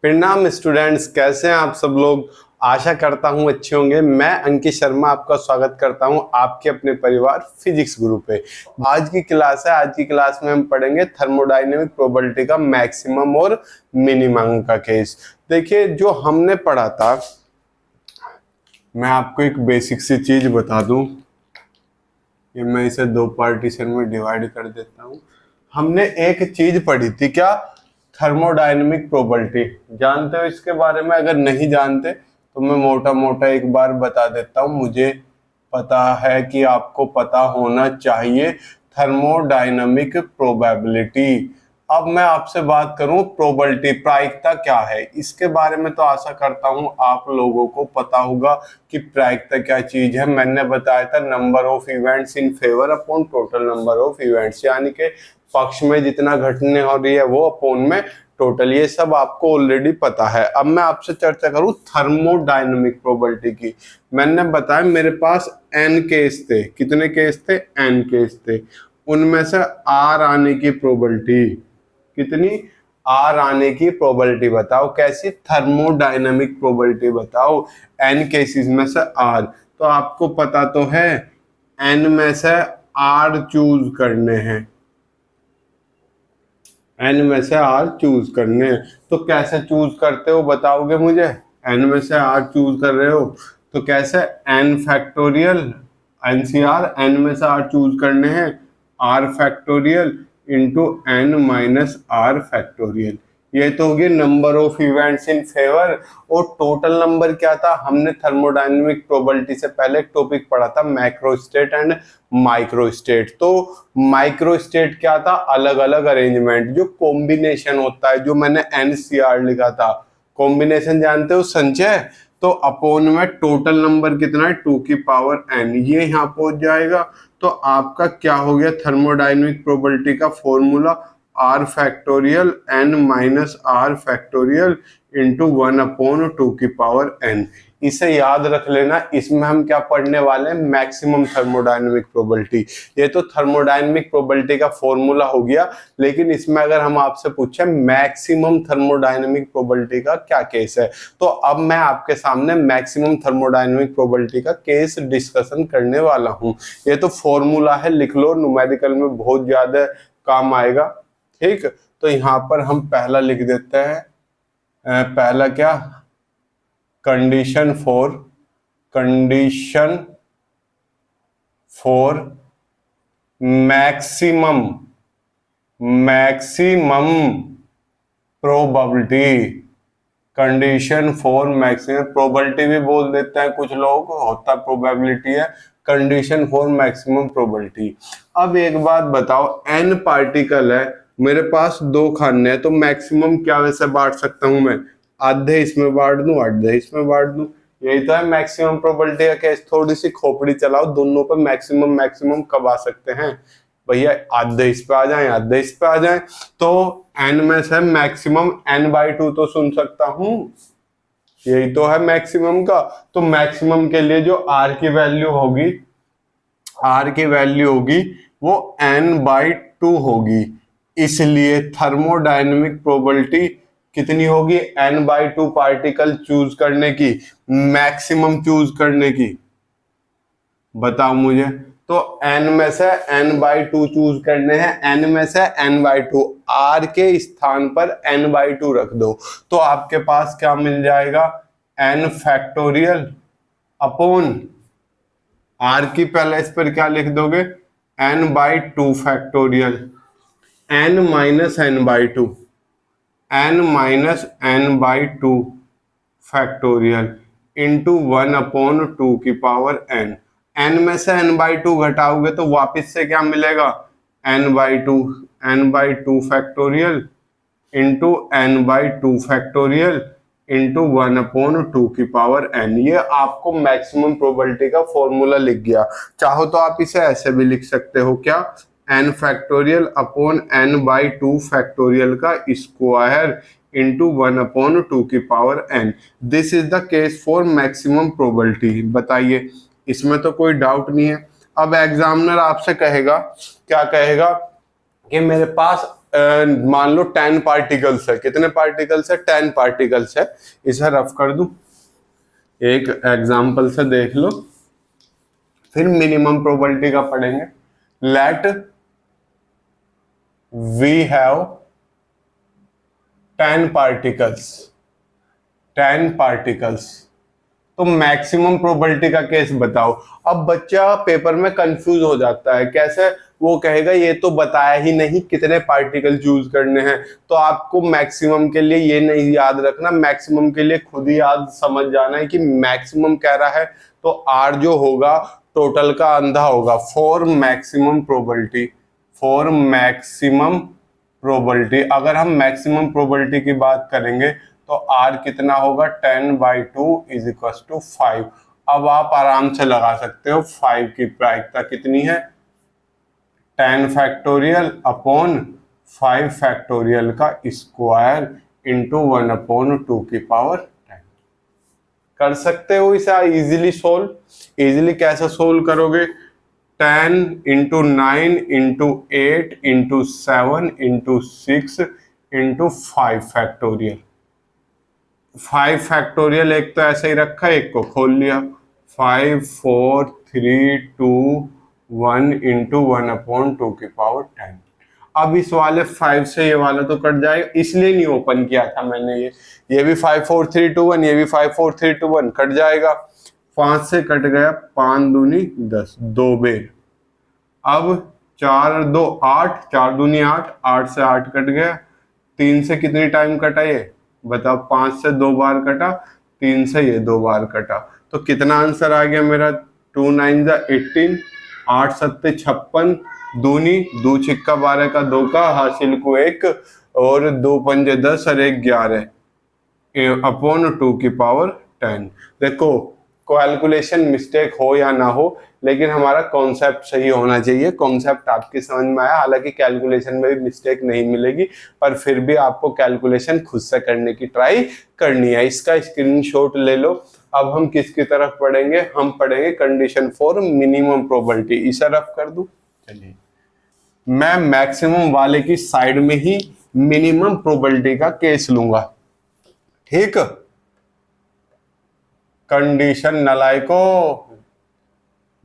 प्रणाम स्टूडेंट्स, कैसे हैं आप सब लोग। आशा करता हूं अच्छे होंगे। मैं अंकित शर्मा आपका स्वागत करता हूं आपके अपने परिवार फिजिक्स गुरु पे। आज की क्लास है। आज की क्लास में हम पढ़ेंगे थर्मोडायनेमिक प्रोबेबिलिटी का मैक्सिमम और मिनिमम का केस। देखिए, जो हमने पढ़ा था, मैं आपको एक बेसिक सी चीज बता दूं। ये मैं इसे दो पार्टीशन में डिवाइड कर देता हूं। हमने एक चीज पढ़ी थी, क्या? Thermodynamic probability. जानते हो इसके बारे में? अगर नहीं जानते तो मैं मोटा मोटा एक बार बता देता हूं। मुझे पता है कि आपको पता होना चाहिए थर्मोडायनेमिक प्रोबेबिलिटी। अब मैं आपसे बात करूं प्रोबेबिलिटी, प्रायिकता क्या है, इसके बारे में तो आशा करता हूं आप लोगों को पता होगा कि प्रायिकता क्या चीज है। मैंने बताया था number of events in favour upon total number of events, यानी कि पक्ष में जितना घटने हो रही है वो अपोन में टोटल। ये सब आपको ऑलरेडी पता है। अब मैं आपसे चर्चा करूं थर्मोडायनेमिक प्रोबेबिलिटी की। मैंने बताया मेरे पास n केस थे। कितने केस थे? n केस थे। उनमें से r आने की प्रोबेबिलिटी कितनी? r आने की प्रोबेबिलिटी बताओ। कैसी? थर्मोडायनेमिक प्रोबेबिलिटी बताओ। n केसेस में से r, तो आपको पता तो है n में से r चूज करने हैं। n में से r चूज करने हैं, तो कैसे चूज करते हो बताओगे मुझे? n में से r चूज कर रहे हो तो कैसे? n फैक्टोरियल NCR, n में से r चूज करने हैं r factorial into n minus r factorial. ये तो होगी number of events in favour. और टोटल नंबर क्या था? हमने थर्मोडायनेमिक प्रोबेबिलिटी से पहले एक टॉपिक पढ़ा था, macro state and micro state. तो माइक्रो स्टेट क्या था? अलग अलग अरेंजमेंट, जो कॉम्बिनेशन होता है, जो मैंने NCR लिखा था। कॉम्बिनेशन जानते हो, संचय। तो अपोन में टोटल नंबर कितना है? 2 की पावर n। ये यहाँ पहुंच जाएगा तो आपका क्या हो गया? थर्मोडायनेमिक प्रोबेबिलिटी का formula r factorial n minus r factorial into 1/2 की पावर n। इसे याद रख लेना। इसमें हम क्या पढ़ने वाले हैं? Maximum thermodynamic probability. ये तो थर्मोडायनेमिक प्रोबेबिलिटी का फॉर्मूला हो गया, लेकिन इसमें अगर हम आपसे पूछे मैक्सिमम थर्मोडायनेमिक प्रोबेबिलिटी का क्या केस है, तो अब मैं आपके सामने मैक्सिमम थर्मोडायनेमिक प्रोबेबिलिटी का केस डिस्कशन करने वाला हूं। ये तो फॉर्मूला है, लिख लो, न्यूमेरिकल में बहुत ज्यादा काम आएगा। ठीक, तो यहां पर हम पहला लिख देते हैं। पहला क्या? Condition for maximum probability. Condition for maximum probability भी बोल देते हैं कुछ लोग, होता प्रोबेबिलिटी है। Condition for maximum probability. अब एक बात बताओ, n पार्टिकल है, मेरे पास 2 खाने हैं, तो मैक्सिमम क्या वैसे बांट सकता हूं मैं? आधे इसमें बांट दूं, आधे इसमें बांट दूं। यही तो है मैक्सिमम प्रोबेबिलिटी का केस। थोड़ी सी खोपड़ी चलाओ, दोनों पे मैक्सिमम कब आ सकते हैं भैया? आधे इस पे आ जाए, आधे इस पे आ जाए। तो n में से मैक्सिमम n/2 तो सुन सकता हूं। यही तो है मैक्सिमम का। तो मैक्सिमम के लिए जो r की वैल्यू होगी वो n/2 होगी। इसलिए थर्मोडायनेमिक प्रोबेबिलिटी कितनी होगी? n/2 पार्टिकल चूज करने की, मैक्सिमम चूज करने की। बताओ मुझे। तो n में से n/2 चूज करने हैं, n में से n/2, r के स्थान पर n/2 रख दो, तो आपके पास क्या मिल जाएगा? n फैक्टोरियल अपॉन r की पहले इस पर क्या लिख दोगे? n/2 factorial, n minus n/2, n minus n/2 factorial into 1/2 की पावर n। n में से n/2 घटाओगे तो वापस से क्या मिलेगा? n/2 factorial into n/2 factorial into 1/2 की पावर n। ये आपको मैक्सिमम प्रोबेबिलिटी का फॉर्मूला लिख गया। चाहो तो आप इसे ऐसे भी लिख सकते हो, क्या? n factorial upon n/2 factorial का स्क्वायर इंटू 1/2 की power n। This is the case for maximum probability. बताइए, इसमें तो कोई डाउट नहीं है। अब एग्जामिनर आपसे कहेगा, क्या कहेगा? कि मेरे पास मान लो 10 पार्टिकल्स है। कितने पार्टिकल्स है? 10 पार्टिकल्स है। इसे रफ कर दूं, एक एग्जांपल से देख लो, फिर मिनिमम प्रोबेबिलिटी का पढ़ेंगे। Let we have 10 particles, 10 particles, तो मैक्सिमम प्रोबेबिलिटी का केस बताओ। अब बच्चा पेपर में कंफ्यूज हो जाता है, कैसे? वो कहेगा ये तो बताया ही नहीं कितने पार्टिकल चूज करने हैं। तो आपको मैक्सिमम के लिए ये नहीं याद रखना, मैक्सिमम के लिए खुद ही याद समझ जाना है कि मैक्सिमम कह रहा है तो आर जो होगा टोटल का अंधा होगा। For maximum probability, for maximum probability, अगर हम मैक्सिमम प्रोबेबिलिटी की बात करेंगे तो आर कितना होगा? 10/2 इज इक्वल टू 5। अब आप आराम से लगा सकते हो 5 की प्रायिकता कितनी है? 10 फैक्टोरियल अपॉन 5 फैक्टोरियल का स्क्वायर इंटू 1/2 की पावर 10। कर सकते हो इसे इजीली सोल्व। इजीली कैसे सोल्व करोगे? 10 into 9 into 8 into 7 into 6 into 5 factorial. 5 factorial एक तो ऐसे ही रखा, एक को खोल लिया। 5 4 3 2 1 इंटू 1/2 की पावर 10। अब इस वाले 5 से ये वाला तो कट जाएगा, इसलिए नहीं ओपन किया था मैंने। ये भी 5 4 3 2 1, ये भी 5 4 3 2 1 कट जाएगा। 5 से कट गया, 5 दूनी 10, 2 बेर। अब 4 2 8, 4 दूनी 8, 8 से 8 कट गया। 3 से कितनी टाइम कटा ये बताओ? 5 से 2 बार कटा, 3 से ये 2 बार कटा। तो कितना आंसर आ गया मेरा? 2 9 18, 8 7 56, दूनी 2 छिक्का 12 का 2 का, हासिल को 1, और 2 पंजे 10 और 1 11 अपॉन 2 की पावर 10। देखो कैलकुलेशन मिस्टेक हो या ना हो, लेकिन हमारा कॉन्सेप्ट सही होना चाहिए। कॉन्सेप्ट आपकी समझ में आया, हालांकि कैलकुलेशन में भी मिस्टेक नहीं मिलेगी, पर फिर भी आपको कैलकुलेशन खुद से करने की ट्राई करनी है। इसका स्क्रीनशॉट ले लो। अब हम किसकी तरफ पढ़ेंगे? हम पढ़ेंगे कंडीशन फॉर मिनिमम प्रोबेबिलिटी। इसे रफ कर दूं, चलिए मैं मैक्सिमम वाले की साइड में ही मिनिमम प्रोबेबिलिटी का केस लूंगा। ठीक, कंडीशन नलायको,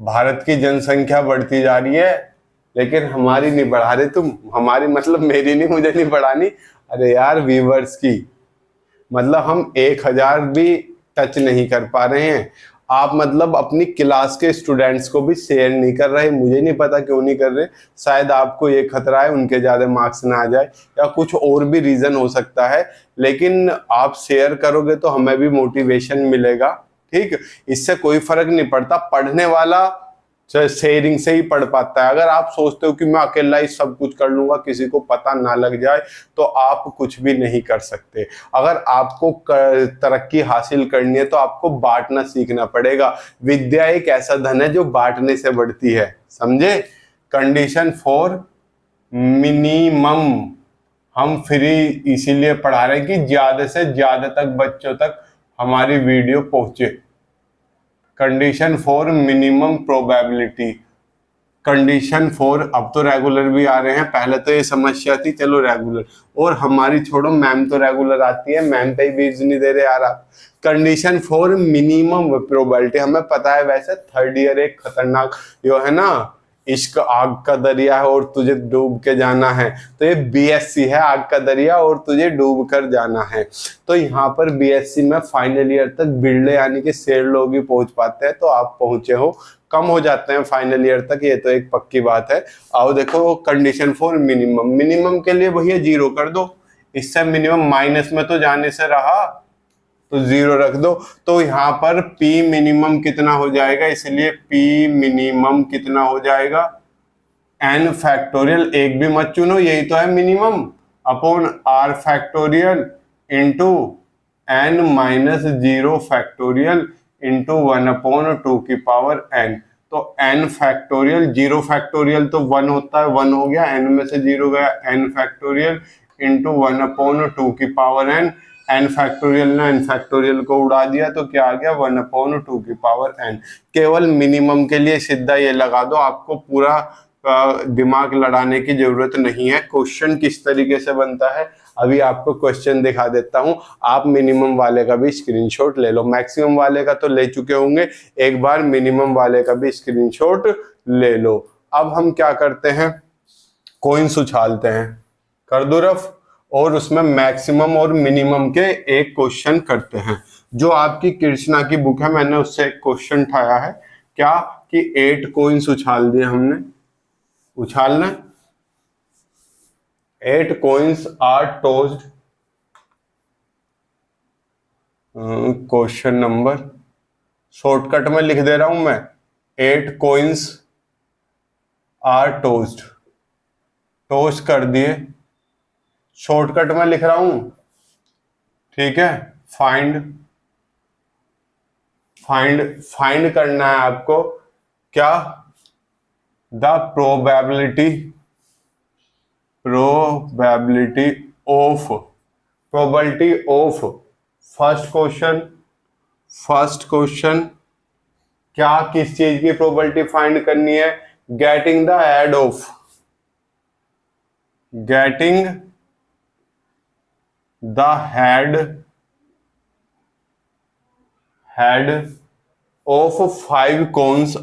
भारत की जनसंख्या बढ़ती जा रही है लेकिन हमारी नहीं बढ़ा रहे तुम। हमारी मतलब मेरी नहीं, मुझे नहीं बढ़ानी। अरे यार व्यूवर्स की, मतलब हम 1000 भी टच नहीं कर पा रहे हैं। आप मतलब अपनी क्लास के स्टूडेंट्स को भी शेयर नहीं कर रहे। मुझे नहीं पता क्यों नहीं कर रहे। शायद आपको ये खतरा है उनके ज़्यादा मार्क्स ना आ जाए, या कुछ और भी रीज़न हो सकता है। लेकिन आप शेयर करोगे तो हमें भी मोटिवेशन मिलेगा। ठीक, इससे कोई फर्क नहीं पड़ता। पढ़ने वाला शेयरिंग से ही पढ़ पाता है। अगर आप सोचते हो कि मैं अकेला ही सब कुछ कर लूंगा, किसी को पता ना लग जाए, तो आप कुछ भी नहीं कर सकते। अगर आपको तरक्की हासिल करनी है तो आपको बांटना सीखना पड़ेगा। विद्या एक ऐसा धन है जो बांटने से बढ़ती है, समझे। कंडीशन फॉर मिनिमम हम फ्री इसीलिए पढ़ा रहे हैं कि ज्यादा से ज्यादा तक बच्चों तक हमारी वीडियो पहुंचे। Condition for minimum probability, condition for, अब तो रेगुलर भी आ रहे हैं, पहले तो ये समस्या थी, चलो रेगुलर। और हमारी छोड़ो, मैम तो रेगुलर आती है, मैम पे ही बीज नहीं दे रहे यार आप। कंडीशन फॉर मिनिमम प्रोबेबिलिटी, हमें पता है वैसे थर्ड ईयर एक खतरनाक जो है ना, इश्क आग का दरिया है और तुझे डूब के जाना है। तो ये बीएससी है आग का दरिया और तुझे डूब कर जाना है। तो यहाँ पर बीएससी में फाइनल ईयर तक बिरले यानी कि शेर लोग ही पहुंच पाते हैं, तो आप पहुंचे हो। कम हो जाते हैं फाइनल ईयर तक, ये तो एक पक्की बात है। आओ देखो कंडीशन फॉर मिनिमम, मिनिमम के लिए भैया 0 कर दो। इससे मिनिमम माइनस में तो जाने से रहा, तो 0 रख दो। तो यहाँ पर P मिनिमम कितना हो जाएगा, इसलिए P मिनिमम कितना हो जाएगा? n फैक्टोरियल, एक भी मत चुनो, यही तो है minimum, upon r factorial into n minus 0 factorial into 1/2 की पावर n। तो n फैक्टोरियल, 0 फैक्टोरियल तो 1 होता है, 1 हो गया, n में से 0 गया, n फैक्टोरियल इंटू 1/2 की पावर n। n फैक्टोरियल ने n फैक्टोरियल को उड़ा दिया तो क्या आ गया? 1/2 की पावर n। केवल मिनिमम के लिए सीधा ये लगा दो, आपको पूरा दिमाग लड़ाने की जरूरत नहीं है। क्वेश्चन किस तरीके से बनता है अभी आपको क्वेश्चन दिखा देता हूं। आप मिनिमम वाले का भी स्क्रीनशॉट ले लो, मैक्सिमम वाले का तो ले चुके होंगे, एक बार मिनिमम वाले का भी स्क्रीनशॉट ले लो। अब हम क्या करते हैं, कॉइन्स उछालते हैं, कर दो रफ, और उसमें मैक्सिमम और मिनिमम के एक क्वेश्चन करते हैं। जो आपकी कृष्णा की बुक है, मैंने उससे एक क्वेश्चन उठाया है, क्या कि 8 कॉइन्स उछाल दिए हमने, उछालना 8 coins are tossed, question number, shortcut में लिख दे रहा हूं मैं, 8 कॉइन्स आर टॉस्ड, टॉस कर दिए, शॉर्टकट में लिख रहा हूं, ठीक है। फाइंड करना है आपको, क्या, the probability of first question, क्या किस चीज की प्रोबेबिलिटी फाइंड करनी है, getting the head of 5 coins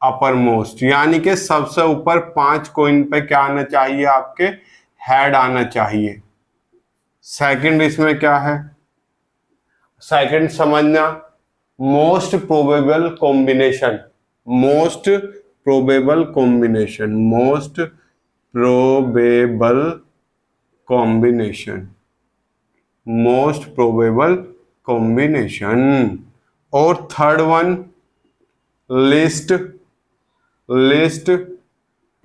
uppermost, यानी कि सबसे ऊपर 5 कॉइन पे क्या आना चाहिए, आपके हेड आना चाहिए। सेकंड इसमें क्या है, सेकंड समझना, मोस्ट प्रोबेबल कॉम्बिनेशन, और third one list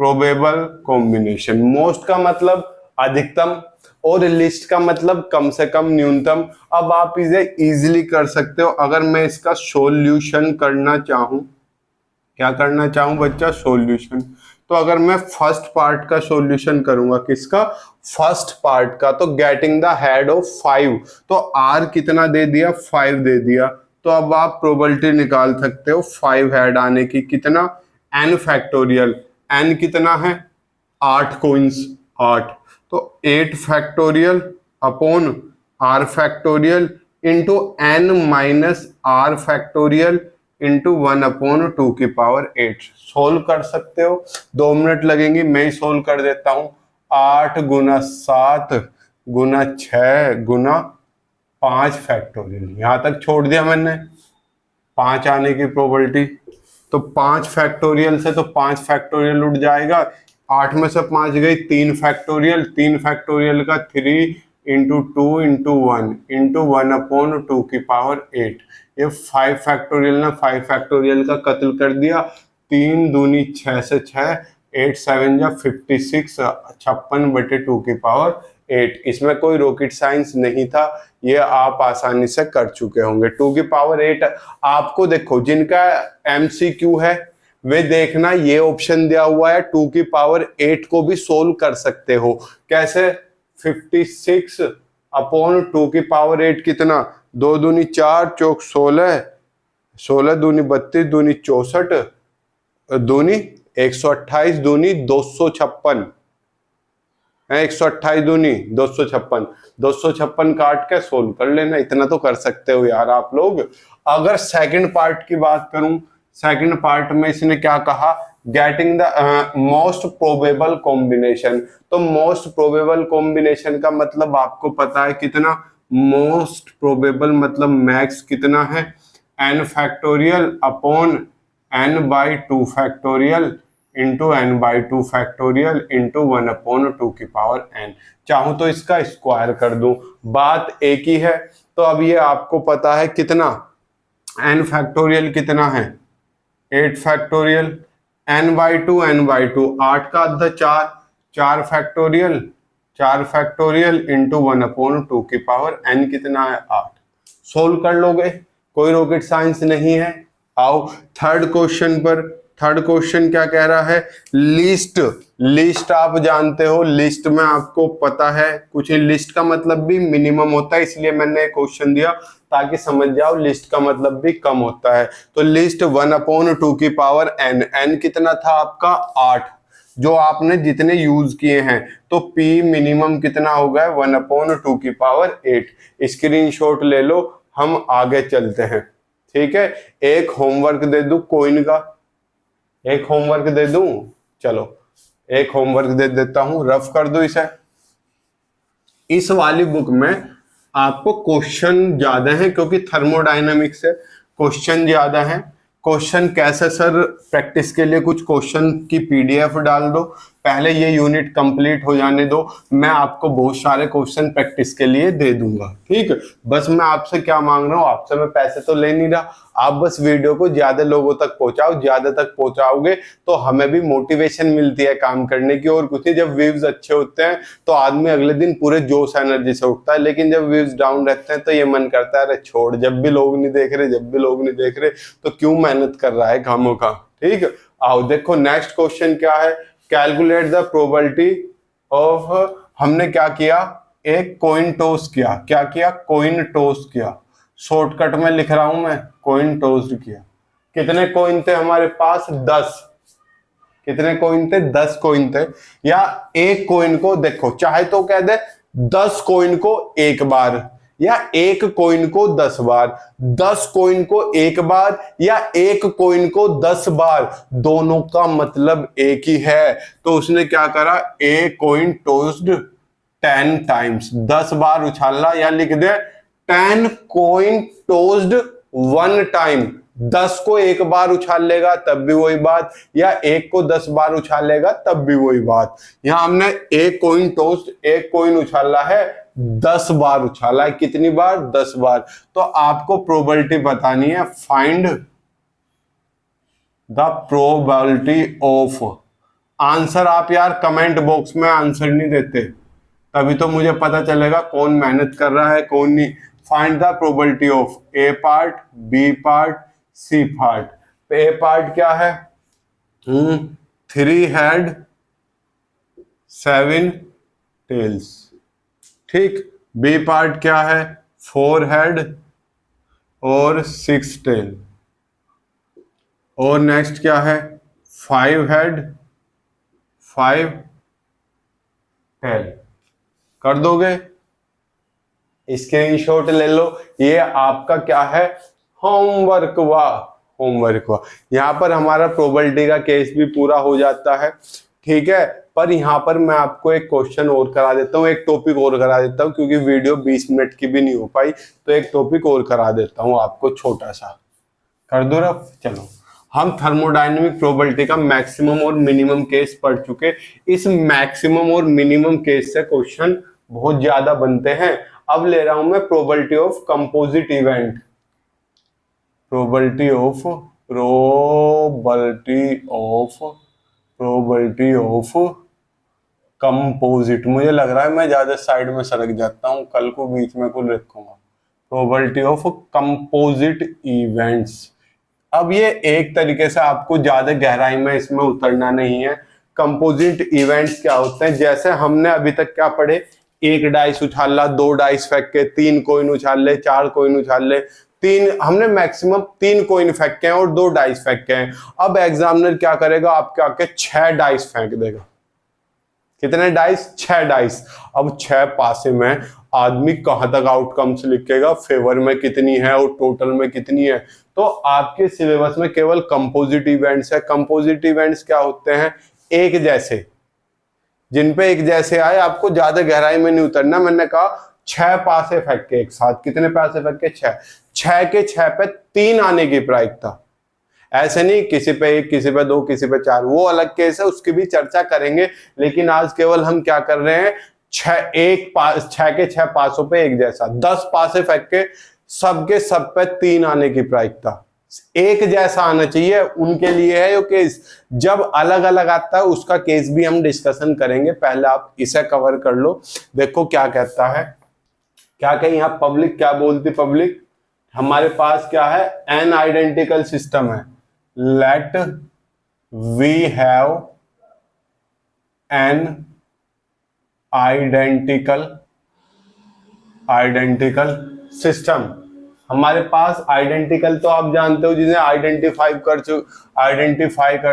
probable combination. Most का मतलब अधिकतम और लिस्ट का मतलब कम से कम न्यूनतम। अब आप इसे इजीली कर सकते हो। अगर मैं इसका सॉल्यूशन करना चाहूं, क्या करना चाहूं बच्चा, सॉल्यूशन, तो अगर मैं फर्स्ट पार्ट का सॉल्यूशन करूंगा, किसका, फर्स्ट पार्ट का, तो गेटिंग द हेड ऑफ 5, तो आर कितना दे दिया, 5 दे दिया, तो अब आप प्रोबेबिलिटी निकाल सकते हो 5 हेड आने की, कितना, n फैक्टोरियल, n कितना है, 8 कोइंस, 8, तो 8 factorial upon r factorial into n minus r factorial into 1/2 solve कर सकते हो। 2 मिनट लगेंगे, मैं ही सोल्व कर देता हूं। 8 गुना 7 गुना 6 गुना 5 फैक्टोरियल, यहां तक छोड़ दिया मैंने, 5 आने की प्रोबेबिलिटी, तो 5 फैक्टोरियल से तो 5 फैक्टोरियल उठ जाएगा, 8 में से 5 गई, 3 फैक्टोरियल, 3 फैक्टोरियल का 3 इंटू 2 इंटू 1 इंटू 1/2 ये 5 फैक्टोरियल ना 5 फैक्टोरियल का कत्ल कर दिया। 3 दूनी 6 से 6, 8 7 जा 56, 56/2 इसमें कोई रॉकेट साइंस नहीं था, ये आप आसानी से कर चुके होंगे। 2 आपको देखो, जिनका MCQ है वे देखना, ये ऑप्शन दिया हुआ है, 2 को भी सोल्व कर सकते हो। कैसे, 56/2 कितना, 2 दूनी 4 चौक 16, 16 दूनी 32 दूनी 64 दूनी 128 दूनी 256, 128 दूनी 256, 256 काट के सोल्व कर लेना, इतना तो कर सकते हो यार आप लोग। अगर सेकंड पार्ट की बात करूं, सेकंड पार्ट में इसने क्या कहा, getting the most probable combination, तो मोस्ट प्रोबेबल कॉम्बिनेशन का मतलब आपको पता है कितना, मोस्ट प्रोबेबल मतलब मैक्स कितना है, n factorial upon n/2 factorial into n/2 factorial into 1/2 चाहूं तो इसका स्क्वायर कर दूं, बात एक ही है। तो अब ये आपको पता है कितना, n फैक्टोरियल कितना है, 8 फैक्टोरियल, n/2 8 का आधा 4, 4 फैक्टोरियल, 4 फैक्टोरियल इंटू 1/2 कितना है, 8। सोल्व कर लोगे, कोई रॉकेट साइंस नहीं है। आओ थर्ड क्वेश्चन पर। थर्ड क्वेश्चन क्या कह रहा है, लिस्ट। लिस्ट आप जानते हो, लिस्ट में आपको पता है कुछ, लिस्ट का मतलब भी मिनिमम होता है, इसलिए मैंने क्वेश्चन दिया ताकि समझ जाओ लिस्ट का मतलब भी कम होता है। तो लिस्ट 1/2 की पावर n, n कितना था आपका 8, जो आपने जितने यूज किए हैं, तो p मिनिमम कितना होगा 1/2 की पावर 8। स्क्रीनशॉट ले लो, हम आगे चलते हैं। ठीक है, एक होमवर्क दे दूं कोइन का, एक होमवर्क दे दूं, चलो एक होमवर्क दे देता हूं, रफ कर दो इसे। इस वाली बुक में आपको क्वेश्चन ज्यादा है क्योंकि थर्मोडायनामिक्स है, क्वेश्चन ज्यादा है। क्वेश्चन कैसे सर, प्रैक्टिस के लिए कुछ क्वेश्चन की पीडीएफ डाल दो, पहले ये यूनिट कंप्लीट हो जाने दो, मैं आपको बहुत सारे क्वेश्चन प्रैक्टिस के लिए दे दूंगा। ठीक है, बस मैं आपसे क्या मांग रहा हूँ, आपसे मैं पैसे तो ले नहीं रहा, आप बस वीडियो को ज्यादा लोगों तक पहुंचाओ, ज्यादा तक पहुंचाओगे तो हमें भी मोटिवेशन मिलती है काम करने की, और कुछ नहीं। जब व्यूज अच्छे होते हैं तो आदमी अगले दिन पूरे जोश एनर्जी से उठता है, लेकिन जब व्यूज डाउन रहते हैं तो ये मन करता है अरे छोड़, जब भी लोग नहीं देख रहे, जब भी लोग नहीं देख रहे तो क्यों मेहनत कर रहा है खामों का। ठीक है, आओ देखो नेक्स्ट क्वेश्चन क्या है, कैलकुलेट द प्रोबेबिलिटी ऑफ, हमने क्या किया, एक कॉइन टॉस किया, क्या किया, कॉइन टॉस किया, शॉर्टकट में लिख रहा हूं मैं, कॉइन टॉस किया। कितने कॉइन थे हमारे पास, 10। कितने कॉइन थे, 10 कॉइन थे। या एक कॉइन को देखो, चाहे तो कह दे 10 कॉइन को एक बार, या एक कॉइन को 10 बार, 10 कॉइन को एक बार या एक कॉइन को 10 बार, दोनों का मतलब एक ही है। तो उसने क्या करा, ए कॉइन टॉस्ड 10 टाइम्स, 10 बार उछाला, या लिख दे 10 कॉइन टॉस्ड 1 टाइम, 10 को एक बार उछाल लेगा तब भी वही बात, या एक को 10 बार उछालेगा तब भी वही बात। यहां हमने एक कॉइन टॉस्ड, एक कॉइन उछाला है, 10 बार उछाला है, कितनी बार, 10 बार। तो आपको प्रोबेबिलिटी बतानी है, find the probability of. Answer आप यार कमेंट बॉक्स में आंसर नहीं देते, तभी तो मुझे पता चलेगा कौन मेहनत कर रहा है कौन नहीं। Find the probability of A part, B part, C part. A part क्या है, 3 हेड 7 टेल्स। ठीक, बी पार्ट क्या है, 4 हेड और 6 टेल। और नेक्स्ट क्या है, 5 हेड 5 टेल। कर दोगे, स्क्रीनशॉट ले लो, ये आपका क्या है, होमवर्क हुआ, होमवर्क हुआ। यहाँ पर हमारा प्रोबेबिलिटी का केस भी पूरा हो जाता है। ठीक है, पर यहाँ पर मैं आपको एक क्वेश्चन और करा देता हूँ, एक टॉपिक और करा देता हूँ, क्योंकि वीडियो 20 मिनट की भी नहीं हो पाई, तो एक टॉपिक और करा देता हूँ आपको छोटा सा। कर दो रफ, चलो। हम थर्मोडायनेमिक प्रोबेबिलिटी का मैक्सिमम और मिनिमम केस पढ़ चुके, इस मैक्सिमम और मिनिमम केस से क्वेश्चन बहुत ज्यादा बनते हैं। अब ले रहा हूं मैं probability of composite event, probability of composite. मुझे लग रहा है मैं ज्यादा साइड में सरक जाता हूं, कल को बीच में कुछ रखूंगा। Probability of composite events. अब ये एक तरीके से आपको ज्यादा गहराई में इसमें उतरना नहीं है। कंपोजिट इवेंट्स क्या होते हैं, जैसे हमने अभी तक क्या पढ़े, एक डाइस उछाला, 2 डाइस फेंके, 3 कॉइन उछाल ले, 4 कॉइन उछाल ले, 3, हमने मैक्सिमम 3 कॉइन फेंके हैं और 2 डाइस फेंके हैं। अब एग्जामिनर क्या करेगा, आपके आके 6 डाइस फेंक देगा। कितने डाइस, 6 डाइस। अब 6 पासे में आदमी कहां तक आउटकम्स लिखेगा, फेवर में कितनी है और टोटल में कितनी है। तो आपके सिलेबस में केवल कंपोजिट इवेंट्स है। कंपोजिट इवेंट्स क्या होते हैं, एक जैसे, जिन पे एक जैसे आए, आपको ज्यादा गहराई में नहीं उतरना। मैंने कहा 6 पासे फेंके एक साथ, कितने पासे फेंके, 6, 6 के 6 पे 3 आने की प्रायिकता। ऐसे नहीं किसी पे 1, किसी पे 2, किसी पे 4, वो अलग केस है, उसकी भी चर्चा करेंगे। लेकिन आज केवल हम क्या कर रहे हैं, 6 के 6 पासों पे एक जैसा, 10 पासे फेंक के सबके सब पे 3 आने की प्रायिकता। एक जैसा आना चाहिए, उनके लिए है ये केस। जब अलग अलग आता है उसका केस भी हम डिस्कशन करेंगे, पहले आप इसे कवर कर लो। देखो क्या कहता है, क्या कहीं यहाँ पब्लिक क्या बोलती, पब्लिक हमारे पास क्या है, एन आइडेंटिकल सिस्टम है, let we have n identical system. हमारे पास आइडेंटिकल तो आप जानते हो जिन्हें आइडेंटिफाई कर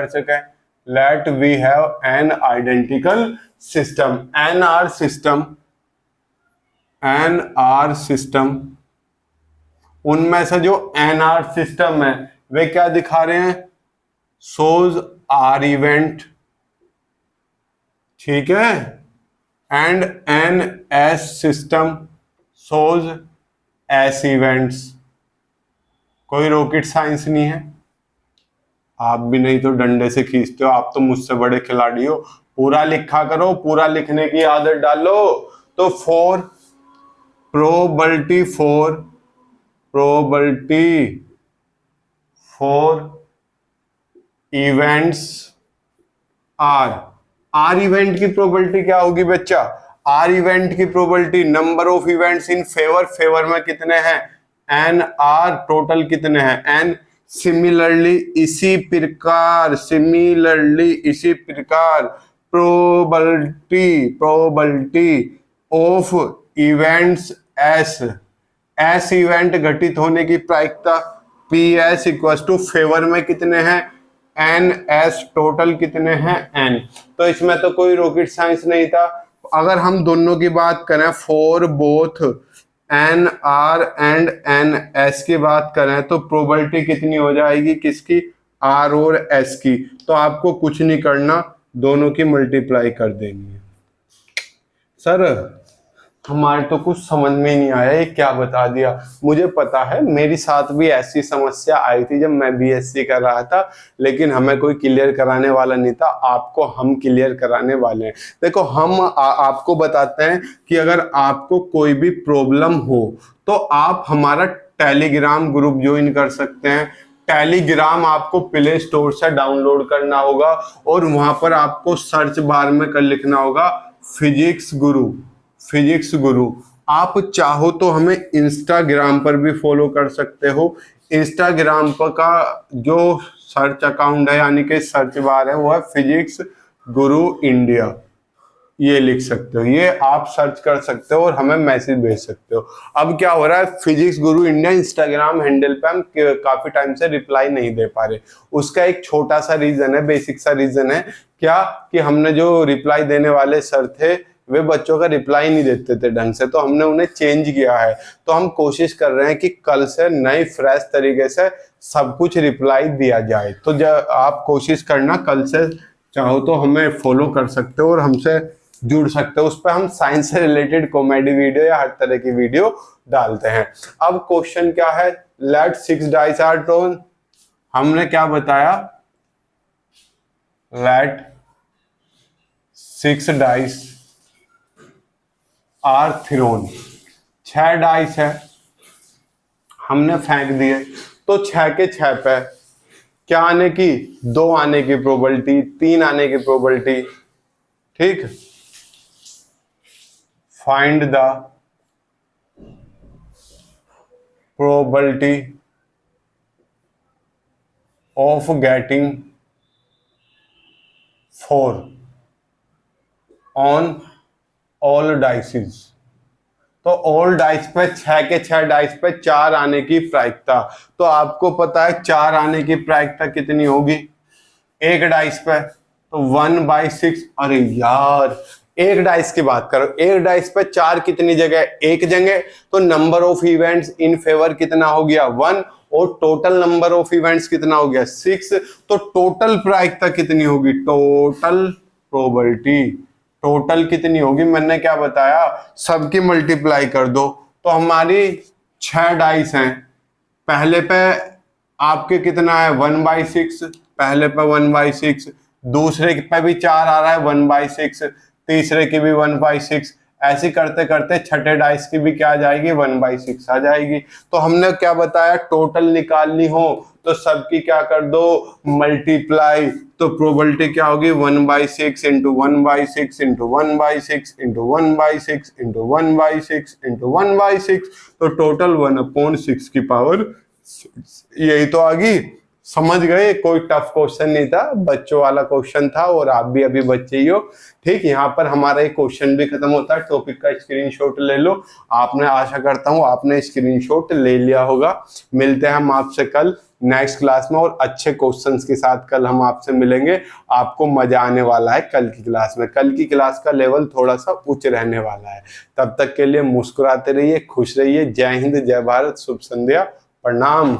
चुके हैं। Let we have n identical system. N r system उनमें से जो एन आर सिस्टम है वे क्या दिखा रहे हैं? सोज आर इवेंट, ठीक है, and n s system shows s events. कोई रॉकेट साइंस नहीं है। आप भी नहीं तो डंडे से खींचते हो, आप तो मुझसे बड़े खिलाड़ी हो। पूरा लिखा करो, पूरा लिखने की आदत डालो। तो probability for events r event की प्रोबेबिलिटी क्या होगी बच्चा? आर इवेंट की probability number of events in favour में कितने हैं? एन आर टोटल कितने हैं? एन। सिमिलरली इसी प्रकार probability of events s event घटित होने की प्रायिकता p s equal to favour में कितने हैं? एन एस टोटल कितने हैं? एन। तो इसमें तो कोई रॉकेट साइंस नहीं था। अगर हम दोनों की बात करें for both n r and n s की बात करें तो प्रोबेबिलिटी कितनी हो जाएगी? किसकी? आर और एस की। तो आपको कुछ नहीं करना, दोनों की मल्टीप्लाई कर देनी है। सर हमारे तो कुछ समझ में नहीं आया, ये क्या बता दिया। मुझे पता है मेरी साथ भी ऐसी समस्या आई थी जब मैं बीएससी कर रहा था, लेकिन हमें कोई क्लियर कराने वाला नहीं था। आपको हम क्लियर कराने वाले हैं। देखो हम आपको बताते हैं कि अगर आपको कोई भी प्रॉब्लम हो तो आप हमारा टेलीग्राम ग्रुप ज्वाइन कर सकते हैं। टेलीग्राम आपको प्ले स्टोर से डाउनलोड करना होगा और वहां पर आपको सर्च बार में कर लिखना होगा फिजिक्स गुरु। आप चाहो तो हमें इंस्टाग्राम पर भी फॉलो कर सकते हो। इंस्टाग्राम पर का जो सर्च अकाउंट है यानी कि सर्च बार है वो है फिजिक्स गुरु इंडिया। ये लिख सकते हो, ये आप सर्च कर सकते हो और हमें मैसेज भेज सकते हो। अब क्या हो रहा है, फिजिक्स गुरु इंडिया इंस्टाग्राम हैंडल पे हम काफी टाइम से रिप्लाई नहीं दे पा रहे। उसका एक छोटा सा रीजन है, बेसिक सा रीजन है क्या कि हमने जो रिप्लाई देने वाले सर थे वे बच्चों का रिप्लाई नहीं देते थे ढंग से, तो हमने उन्हें चेंज किया है। तो हम कोशिश कर रहे हैं कि कल से नए फ्रेश तरीके से सब कुछ रिप्लाई दिया जाए। तो जब आप कोशिश करना, कल से चाहो तो हमें फॉलो कर सकते हो और हमसे जुड़ सकते हो। उस पर हम साइंस से रिलेटेड कॉमेडी वीडियो या हर तरह की वीडियो डालते हैं। अब क्वेश्चन क्या है? Let 6 dice are thrown. हमने क्या बताया? Let 6 dice are thrown. 6 dice है, हमने फेंक दिए, तो 6 के 6 पे क्या आने की? 2 आने की प्रोबेबिलिटी, 3 आने की प्रोबेबिलिटी। ठीक, find the probability of getting 4 on all dices. तो ऑल डाइस पे 6 के 6 डाइस पे 4 आने की प्रायिकता। तो आपको पता है 4 आने की प्रायिकता कितनी होगी एक डाइस पे? तो 1/6। अरे यार, एक डाइस की बात करो, एक डाइस पे 4 कितनी जगह? एक जगह। तो number of events in favour कितना हो गया? 1। और टोटल नंबर ऑफ इवेंट्स कितना हो गया? 6। तो टोटल प्रायिकता कितनी होगी? टोटल प्रोबेबिलिटी टोटल कितनी होगी? मैंने क्या बताया? सबकी मल्टीप्लाई कर दो। तो हमारी 6 डाइस हैं, पहले पे आपके कितना है? 1/6। पहले पे 1/6, दूसरे पे भी 4 आ रहा है 1/6, तीसरे की भी 1/6। ऐसे करते करते छठे डाइस की भी क्या आ जाएगी? 1/6 आ जाएगी। तो हमने क्या बताया? टोटल निकालनी हो तो सबकी क्या कर दो? मल्टीप्लाई। तो प्रोबेबिलिटी क्या होगी? 1/6 into 1/6 into 1/6 into 1/6 into 1/6 into 1/6। तो टोटल 1/6 की पावर 6। यही तो आ गई समझ गए, कोई टफ क्वेश्चन नहीं था, बच्चों वाला क्वेश्चन था और आप भी अभी बच्चे ही हो। ठीक, यहाँ पर हमारा एक क्वेश्चन भी खत्म होता है। टॉपिक का स्क्रीनशॉट ले लो। आपने, आशा करता हूँ आपने स्क्रीनशॉट ले लिया होगा। मिलते हैं हम आपसे कल नेक्स्ट क्लास में और अच्छे क्वेश्चंस के साथ कल हम आपसे मिलेंगे। आपको मजा आने वाला है कल की क्लास में। कल की क्लास का लेवल थोड़ा सा उच्च रहने वाला है। तब तक के लिए मुस्कुराते रहिए, खुश रहिए। जय हिंद, जय भारत, शुभ संध्या, प्रणाम।